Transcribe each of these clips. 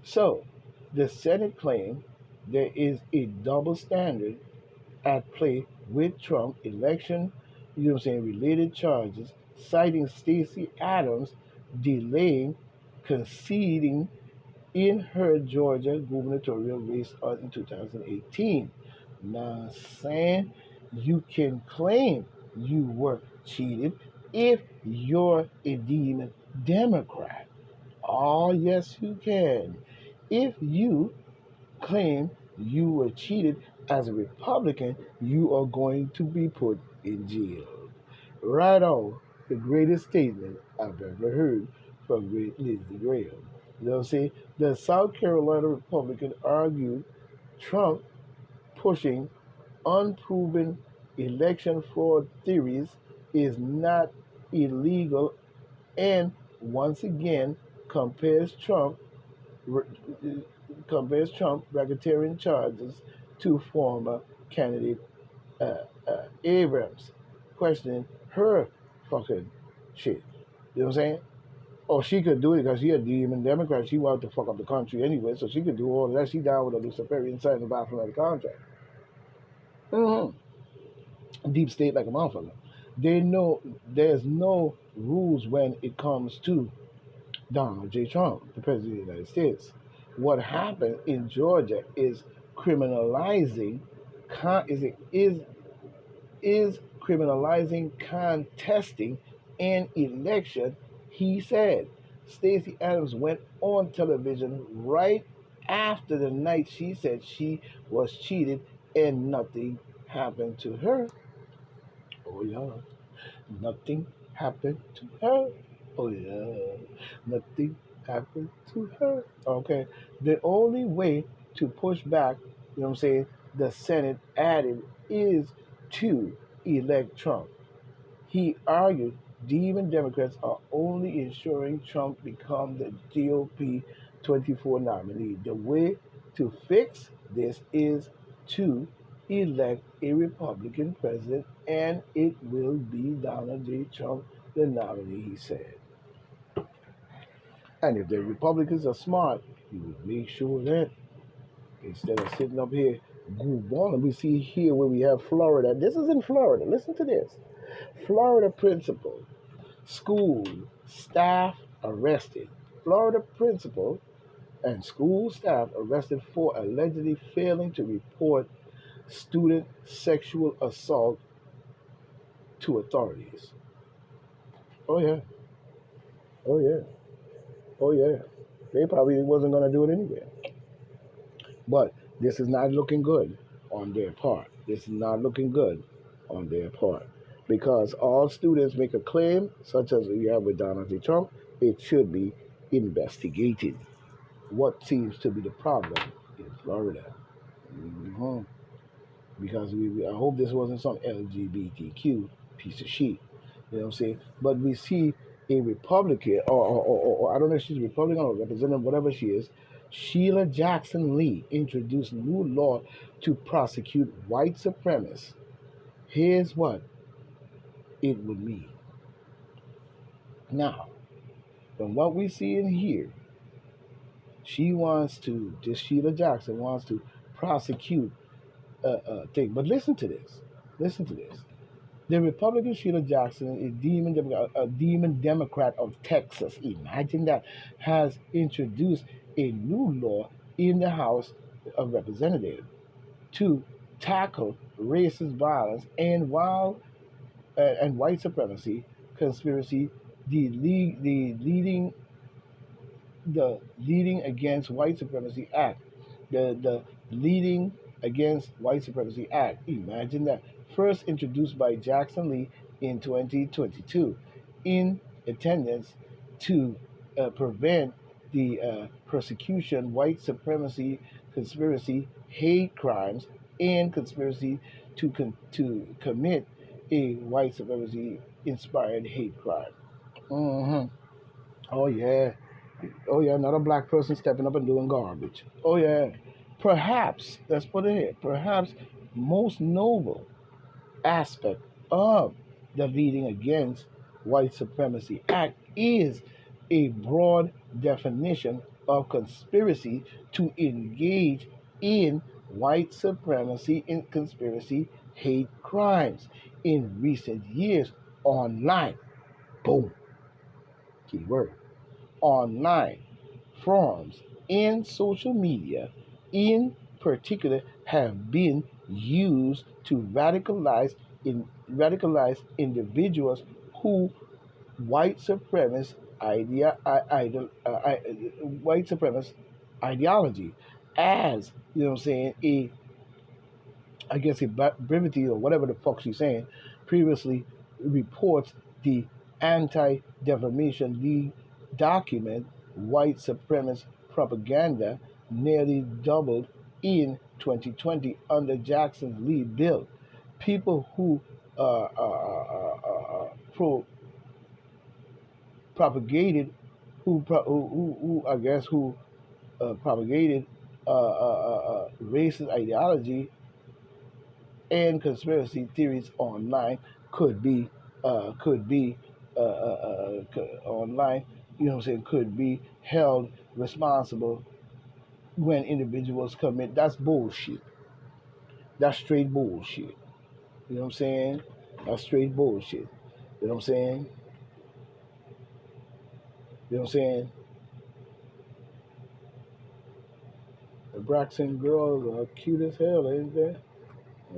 So, the Senate claimed there is a double standard at play with Trump election, related charges, citing Stacey Adams delaying conceding in her Georgia gubernatorial race in 2018. Now, saying you can claim you were cheated if you're a deemed Democrat. Oh, yes, you can. If you claim you were cheated as a Republican, you are going to be put in jail. Right on, the greatest statement I've ever heard from Lindsey Graham. You know what I'm saying? The South Carolina Republican argued Trump pushing unproven election fraud theories is not illegal and once again compares Trump racketeering charges to former candidate Abrams, questioning her fucking shit. You know what I'm saying? Oh, she could do it because she a demon Democrat. She wanted to fuck up the country anyway, so she could do all of that. She down with the Luciferian side in the bathroom of the contract. Deep state like a motherfucker. They know there's no rules when it comes to Donald J. Trump, the President of the United States. What happened in Georgia is criminalizing is criminalizing contesting an election, he said. Stacey Adams went on television right after the night she said she was cheated and nothing happened to her. Oh yeah, nothing happened to her. Oh yeah, nothing happened to her. Okay, the only way to push back, the Senate added is to elect Trump. He argued even Democrats are only ensuring Trump become the GOP 24 nominee. The way to fix this is to elect a Republican president, and it will be Donald J. Trump, the nominee, he said. And if the Republicans are smart, he would make sure that instead of sitting up here goofballing, we see here where we have Florida. This is in Florida. Listen to this. Florida principal, school staff arrested. Florida principal and school staff arrested for allegedly failing to report student sexual assault to authorities. Oh yeah, oh yeah, oh yeah. They probably wasn't going to do it anyway. But this is not looking good on their part. This is not looking good on their part. Because all students make a claim, such as we have with Donald J. Trump, it should be investigated. What seems to be the problem in Florida? Mhm. Because I hope this wasn't some LGBTQ piece of shit. You know what I'm saying? But we see a Republican, or I don't know if she's Republican or representative, whatever she is, Sheila Jackson Lee introduced new law to prosecute white supremacists. Here's what it would mean. Now, from what we see in here, this Sheila Jackson wants to prosecute a thing. But listen to this. Listen to this. The Republican Sheila Jackson, a demon Democrat of Texas, imagine that, has introduced a new law in the House of Representatives to tackle racist violence and white supremacy conspiracy. The Leading Against White Supremacy Act, the Leading Against White Supremacy Act. Imagine that. First introduced by Jackson Lee in 2022, in attendance to prevent the persecution, white supremacy, conspiracy, hate crimes, and conspiracy to commit a white supremacy inspired hate crime. hmm Oh yeah. Oh yeah, not a black person stepping up and doing garbage. Oh yeah. Perhaps, let's put it here, perhaps most noble aspect of the Leading Against White Supremacy Act is a broad definition of conspiracy to engage in white supremacy and conspiracy hate crimes in recent years online. Boom, keyword. Online forums and social media in particular have been used to radicalize individuals who white supremacist white supremacist ideology as I guess a brevity or whatever the fuck she's saying previously reports the Anti-Defamation League document white supremacist propaganda nearly doubled in 2020 under Jackson's lead bill. People who pro propagated who I guess who propagated racist ideology and conspiracy theories online could be online, could be held responsible when individuals commit. That's bullshit. That's straight bullshit. You know what I'm saying? That's straight bullshit. You know what I'm saying? You know what I'm saying? The Braxton girls are cute as hell, ain't they?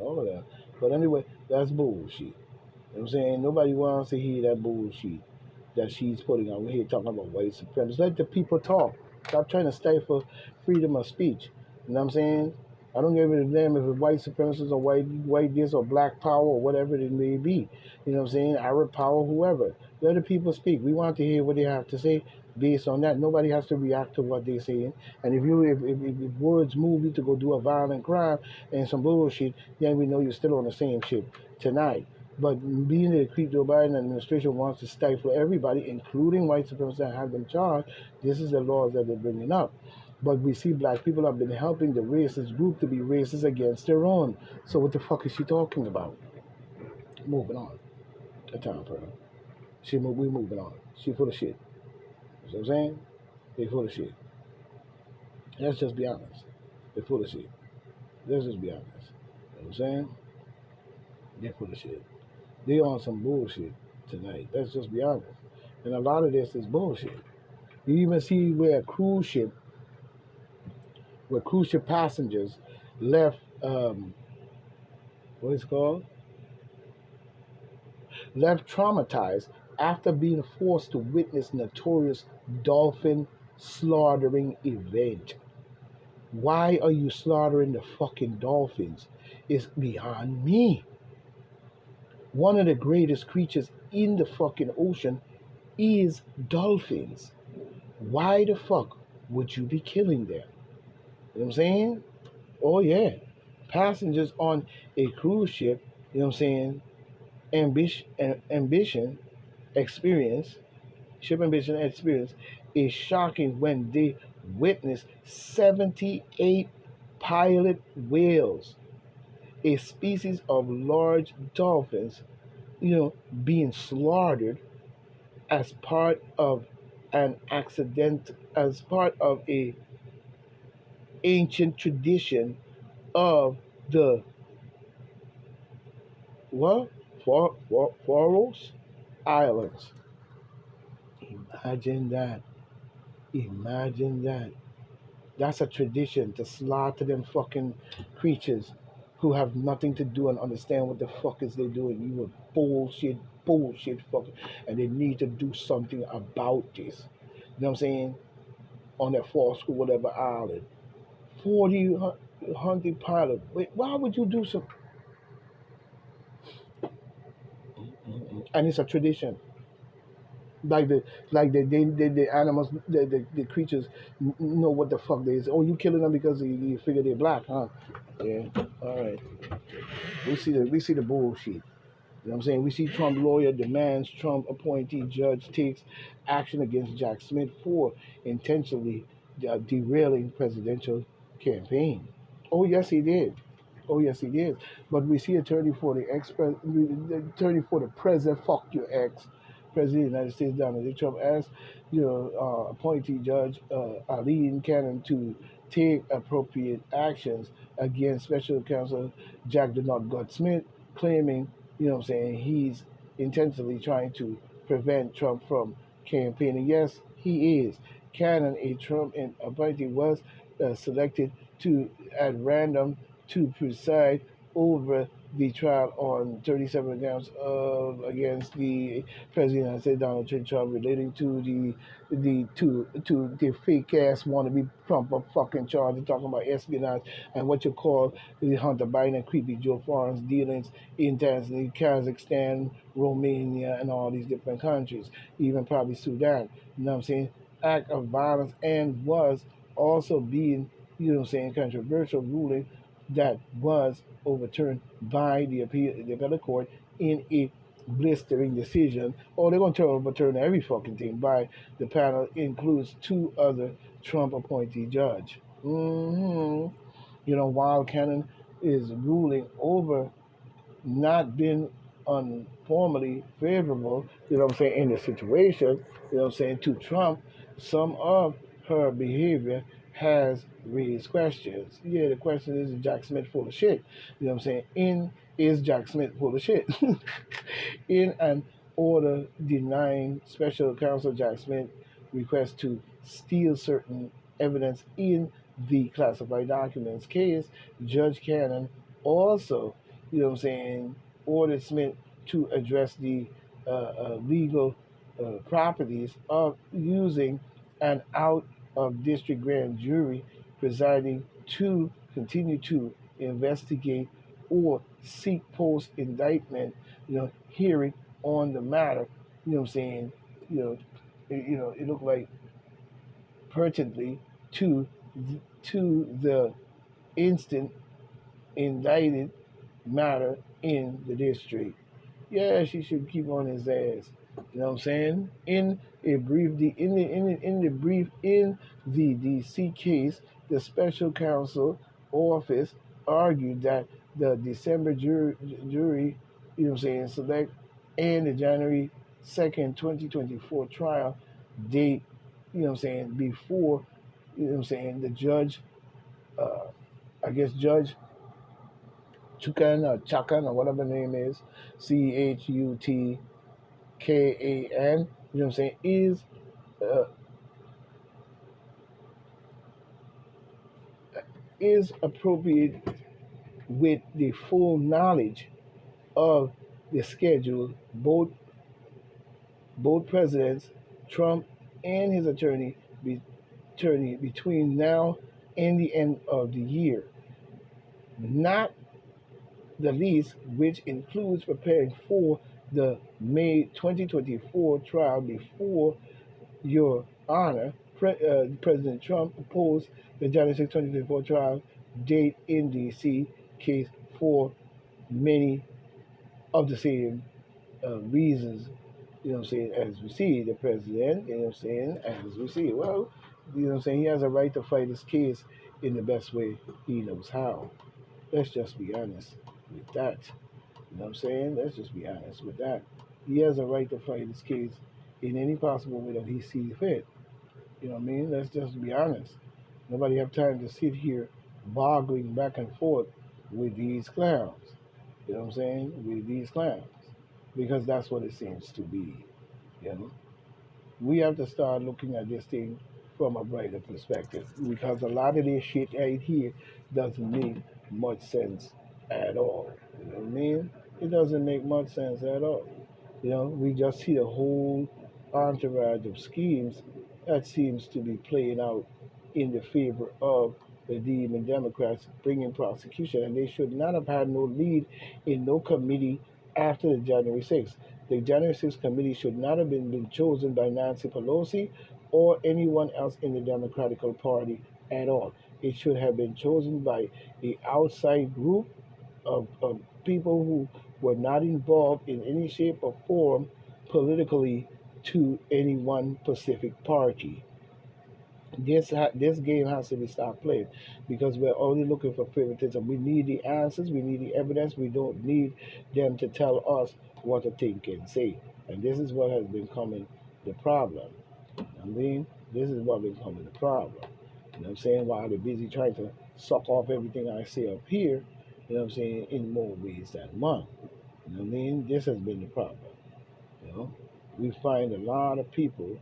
All of that. But anyway, that's bullshit. You know what I'm saying? Nobody wants to hear that bullshit that she's putting out. We're here talking about white supremacy. Let the people talk. Stop trying to stifle freedom of speech. You know what I'm saying? I don't give a damn if it's white supremacists or white this or black power or whatever it may be. You know what I'm saying? Arab power, whoever. Let the people speak. We want to hear what they have to say. Based on that, nobody has to react to what they're saying. And if words move you to go do a violent crime and some bullshit, then we know you're still on the same shit tonight. But being that the Joe Biden administration wants to stifle everybody, including white supremacists that have them charged, this is the laws that they're bringing up. But we see black people have been helping the racist group to be racist against their own. So what the fuck is she talking about? Moving on. The time for her. We moving on. She full of shit. You know what I'm saying? They full of shit. Let's just be honest. They're full of shit. Let's just be honest. You know what I'm saying? They're full of shit. They on some bullshit tonight. Let's just be honest. And a lot of this is bullshit. You even see where cruise ship passengers left, what is it called? Left traumatized after being forced to witness notorious dolphin slaughtering event. Why are you slaughtering the fucking dolphins? It's beyond me. One of the greatest creatures in the fucking ocean is dolphins. Why the fuck would you be killing them? You know what I'm saying? Oh yeah. Passengers on a cruise ship, you know what I'm saying, ambition experience, ship ambition experience is shocking when they witness 78 pilot whales, a species of large dolphins, being slaughtered as part of an accident, as part of a ancient tradition of the what? Faroes Islands. Imagine that. Imagine that. That's a tradition to slaughter them fucking creatures who have nothing to do and understand what the fuck is they doing. You a bullshit fucker. And they need to do something about this. You know what I'm saying? On that false school, whatever island. 40 hunting pilot. Wait, why would you do so? And it's a tradition. Like the animals, the creatures know what the fuck they is. Oh, you killing them because you figure they're black, huh? Yeah. All right. We see the bullshit. You know what I'm saying? We see Trump lawyer demands Trump appointee judge takes action against Jack Smith for intentionally derailing presidential campaign. Oh yes, he did. Oh yes, he did. But we see attorney for the president, fuck your ex, President of the United States Donald J. Trump asked, appointee Judge Aileen Cannon to take appropriate actions against Special Counsel Jack Donald Smith, claiming, he's intentionally trying to prevent Trump from campaigning. Yes, he is. Cannon, a Trump appointee, was selected to at random to preside over the trial on 37 counts of against the President of the United States Donald J. Trump relating to the fake ass wannabe Trump of fucking charge. They're talking about espionage and what you call the Hunter Biden and creepy Joe Florence dealings in Tanzania, Kazakhstan, Romania, and all these different countries, even probably Sudan. You know what I'm saying? Act of violence, and was also being, controversial ruling that was overturned by the appellate court in a blistering decision. Oh, they're going to overturn every fucking thing by the panel includes two other Trump appointee judge. While Cannon is ruling over not been formally favorable, in the situation, to Trump, some of her behavior has raised questions. Yeah, the question is Jack Smith full of shit? Is Jack Smith full of shit? In an order denying special counsel Jack Smith request to steal certain evidence in the classified documents case, Judge Cannon also, ordered Smith to address the legal properties of using an out of district grand jury presiding to continue to investigate or seek post indictment, hearing on the matter. You know, it looked like pertinently to the instant indicted matter in the district. Yeah, she should keep on his ass. You know what I'm saying? In a brief, in the DC case, the special counsel office argued that the December jury, select and the January 2nd, 2024 trial date, before, the judge, I guess Judge Chakan or whatever the name is, Chutkan, uh, is appropriate with the full knowledge of the schedule. Both presidents, Trump and his attorney between now and the end of the year, not the least, which includes preparing for the May 2024 trial before Your Honor. President Trump proposed the January 6, 2024 trial date in D.C. case for many of the same reasons, as we see the president, as we see. Well, he has a right to fight his case in the best way he knows how. Let's just be honest with that. Let's just be honest with that. He has a right to fight his case in any possible way that he sees fit. Let's just be honest. Nobody have time to sit here boggling back and forth with these clowns. With these clowns. Because that's what it seems to be. You know? We have to start looking at this thing from a brighter perspective. Because a lot of this shit right here doesn't make much sense at all. You know what I mean? It doesn't make much sense at all. We just see a whole entourage of schemes that seems to be playing out in the favor of the demon Democrats bringing prosecution, and they should not have had no lead in no committee after the January 6th. The January 6th committee should not have been chosen by Nancy Pelosi or anyone else in the Democratic Party at all. It should have been chosen by the outside group of people who were not involved in any shape or form politically to any one specific party. This game has to be stopped playing because we're only looking for favoritism. We need the answers, we need the evidence. We don't need them to tell us what to think and say. And this is what has been coming the problem. I mean, this is what been coming the problem. You know what I'm saying? While they're busy trying to suck off everything I say up here, you know what I'm saying, in more ways than one. You know what I mean? This has been the problem. You know, we find a lot of people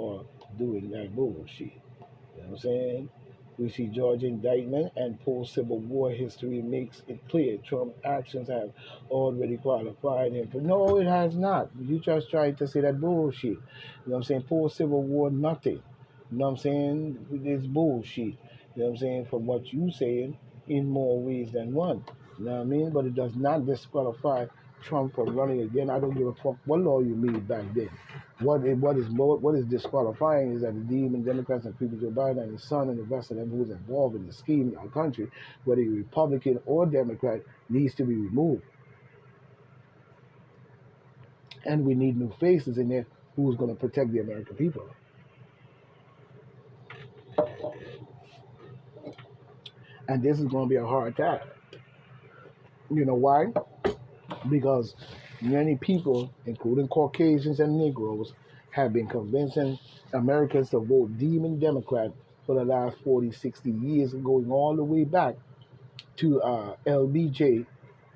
are doing that bullshit. You know what I'm saying? We see Georgia indictment and post-Civil War history makes it clear Trump actions have already qualified him. But no, it has not. You just tried to say that bullshit. You know what I'm saying? Post-Civil War, nothing. You know what I'm saying? It's bullshit. You know what I'm saying? From what you saying in more ways than one. You know what I mean? But it does not disqualify Trump from running again. I don't give a fuck what law you made back then. What is disqualifying is that the demon Democrats and people Joe Biden and his son and the rest of them who's involved in the scheme in our country, whether you're Republican or Democrat, needs to be removed. And we need new faces in there who's going to protect the American people. And this is going to be a hard task. You know why? Because many people, including Caucasians and Negroes, have been convincing Americans to vote demon Democrat for the last 40, 60 years, going all the way back to LBJ, you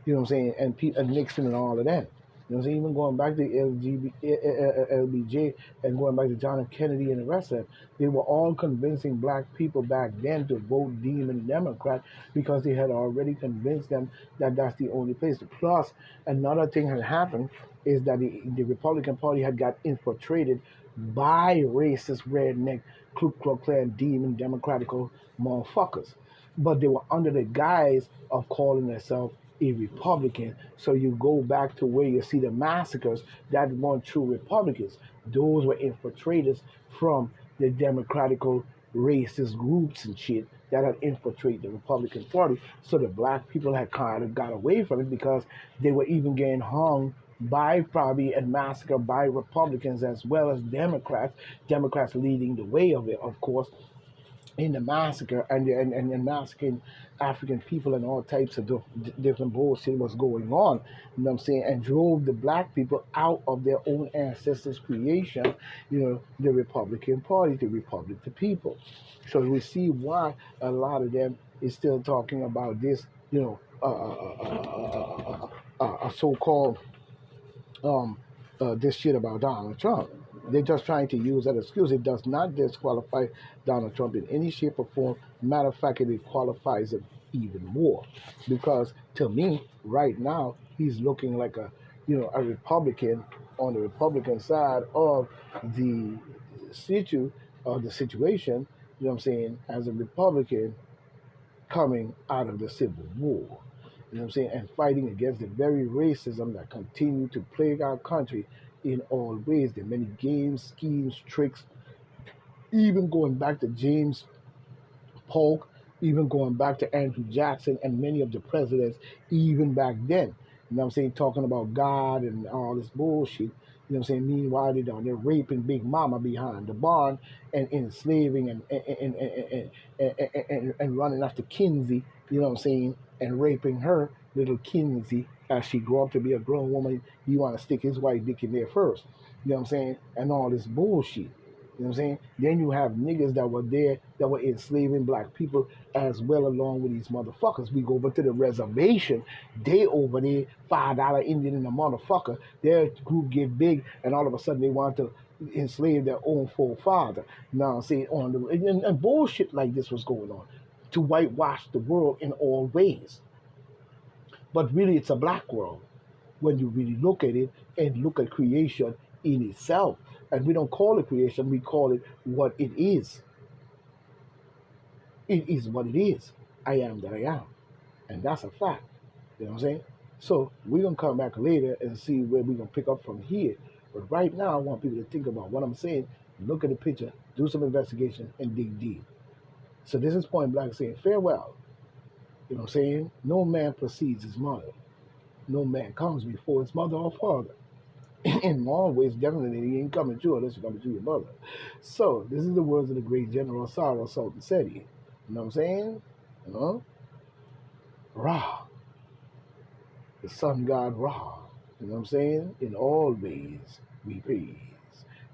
know what I'm saying, and Nixon and all of that. You know what I'm saying? Even going back to LBJ and going back to John F. Kennedy and the rest of them, they were all convincing black people back then to vote Demon Democrat because they had already convinced them that that's the only place. Plus, another thing had happened is that the Republican Party had got infiltrated by racist redneck Ku Klux Klan Demon Democratical motherfuckers, but they were under the guise of calling themselves a Republican. So you go back to where you see the massacres that weren't true Republicans. Those were infiltrators from the Democratical racist groups and shit that had infiltrated the Republican Party. So the black people had kind of got away from it because they were even getting hung by probably and massacred by Republicans as well as Democrats. Democrats leading the way of it, of course, in the massacre and massacring African people and all types of different bullshit was going on, you know what I'm saying, and drove the black people out of their own ancestors' creation, you know, the Republican Party, the Republic, the people. So we see why a lot of them is still talking about this, you know, so-called this shit about Donald Trump. They're just trying to use that excuse. It does not disqualify Donald Trump in any shape or form. Matter of fact, it qualifies him even more. Because to me, right now, he's looking like a Republican on the Republican side of the the situation, you know what I'm saying, as a Republican coming out of the Civil War. You know what I'm saying? And fighting against the very racism that continue to plague our country in all ways. There are many games, schemes, tricks, even going back to James Polk, even going back to Andrew Jackson and many of the presidents, even back then. You know what I'm saying? Talking about God and all this bullshit. You know what I'm saying? Meanwhile, they're raping Big Mama behind the barn and enslaving and running after Kinsey, you know what I'm saying? And raping her, little Kinsey, as she grew up to be a grown woman. You want to stick his white dick in there first. You know what I'm saying? And all this bullshit. You know what I'm saying? Then you have niggas that were there that were enslaving black people as well along with these motherfuckers. We go over to the reservation. They over there, $5 Indian in a motherfucker. Their group get big and all of a sudden they want to enslave their own forefather. Now see on the and bullshit like this was going on to whitewash the world in all ways. But really it's a black world when you really look at it and look at creation in itself. And we don't call it creation, we call it what it is. It is what it is. I am that I am. And that's a fact. You know what I'm saying? So we're going to come back later and see where we're going to pick up from here. But right now, I want people to think about what I'm saying, look at the picture, do some investigation, and dig deep. So this is Point Blank saying farewell. You know what I'm saying? No man precedes his mother. No man comes before his mother or father. In more ways, definitely he ain't coming to unless you're coming to your mother. So this is the words of the great General Sorrow Sultan Seti. You know what I'm saying? You know? Ra, the sun god Ra. You know what I'm saying? In all ways. we praise.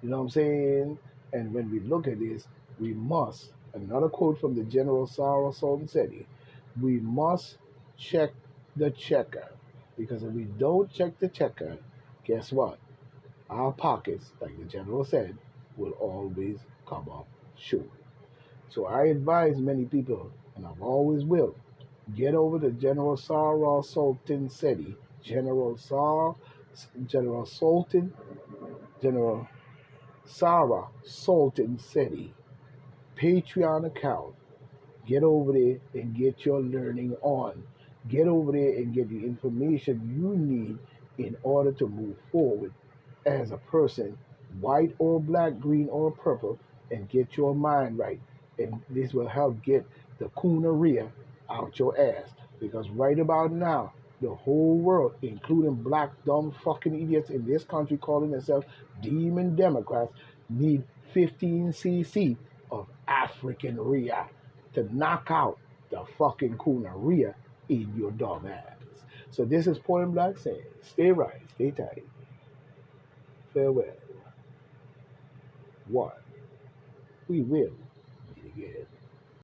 You know what I'm saying? And when we look at this, we must, another quote from the General Sarah Sultan Seti, we must check the checker. Because if we don't check the checker, guess what? Our pockets, like the General said, will always come up short. So I advise many people, and I've always will, get over to General Sarah Sultan Seti, General Sultan, General Sarah Sultan Seti Patreon account. Get over there and get your learning on. Get over there and get the information you need in order to move forward as a person, white or black, green or purple, and get your mind right. And this will help get the cooneria out your ass. Because right about now, the whole world, including black, dumb, fucking idiots in this country calling themselves demon Democrats, need 15cc of African Rhea to knock out the fucking cooneria in your dumb ass. So this is Point Black saying, stay right, stay tight. Farewell. One. We will meet again.